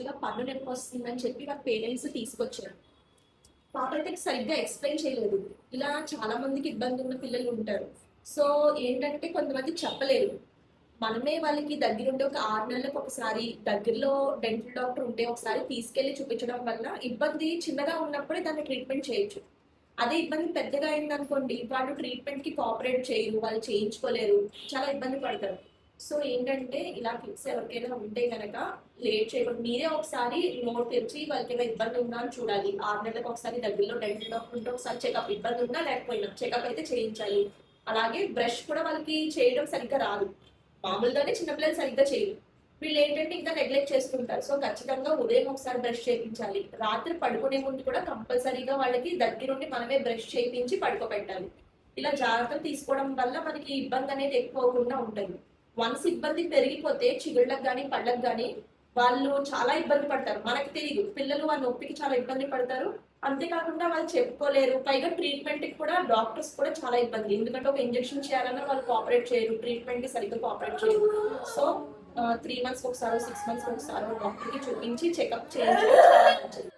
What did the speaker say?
యాక్చువల్గా పన్ను నొప్పి వస్తుందని చెప్పి వాళ్ళ పేరెంట్స్ తీసుకొచ్చారు. పాప అయితే సరిగ్గా ఎక్స్ప్లెయిన్ చేయలేదు. ఇలా చాలా మందికి ఇబ్బంది ఉన్న పిల్లలు ఉంటారు. సో ఏంటంటే కొంతమంది చెప్పలేరు. మనమే వాళ్ళకి దగ్గరుండి ఒక 6 నెలలకు ఒకసారి దగ్గరలో డెంటల్ డాక్టర్ ఉంటే ఒకసారి తీసుకెళ్లి చూపించడం వల్ల ఇబ్బంది చిన్నగా ఉన్నప్పుడే దాన్ని ట్రీట్మెంట్ చేయొచ్చు. అదే ఇబ్బంది పెద్దగా అయిందనుకోండి, వాళ్ళు ట్రీట్మెంట్‌కి కోఆపరేట్ చేయరు, వాళ్ళు చేయించుకోలేరు, చాలా ఇబ్బంది పడతారు. సో ఏంటంటే ఇలా కిడ్స్ ఎవరికైనా ఉంటే గనక లేట్ చేయకుండా మీరే ఒకసారి నోరు తెరిచి వాళ్ళకేమైనా ఇబ్బంది ఉందా అని చూడాలి. 6 నెలలకు ఒకసారి దగ్గరలో డెంటల్ డాక్టర్ ఉంటే ఒకసారి చెకప్ ఇబ్బంది ఉన్నా లేకపోయినా చెకప్ అయితే చేయించాలి. అలాగే బ్రష్ కూడా వాళ్ళకి చేయడం సరిగ్గా రాదు. మామూలుగానే చిన్నపిల్లలు సరిగ్గా చేయరు. వీళ్ళేంటంటే ఇంకా నెగ్లెక్ట్ చేసుకుంటారు. సో ఖచ్చితంగా ఉదయం ఒకసారి బ్రష్ చేయించాలి. రాత్రి పడుకునే ముందు కూడా కంపల్సరీగా వాళ్ళకి దగ్గరుండి మనమే బ్రష్ చేయించి పడుకోబెట్టాలి. ఇలా జాగ్రత్తలు తీసుకోవడం వల్ల మనకి ఇబ్బంది అనేది ఎక్కువ అవ్వకుండా ఉంటది. వన్స్ ఇబ్బంది పెరిగిపోతే చిగుళ్ళకి గానీ, పళ్ళకి గానీ వాళ్ళు చాలా ఇబ్బంది పడతారు. మనకి తెలీదు. పిల్లలు ఆ నొప్పికి చాలా ఇబ్బంది పడతారు. అంతేకాకుండా వాళ్ళు చెప్పుకోలేరు. పైగా ట్రీట్మెంట్‌కి కూడా డాక్టర్స్ కూడా చాలా ఇబ్బంది. ఎందుకంటే ఒక ఇంజెక్షన్ చేయాలన్నా వాళ్ళు కోఆపరేట్ చేయరు. ట్రీట్మెంట్‌కి సరిగ్గా కోఆపరేట్ చేయరు. సో 3 మంత్స్‌కి ఒకసారో, 6 మంత్స్‌కి ఒకసారో డాక్టర్‌కి చూపించి చెకప్ చేయించడం చాలా మంచిది.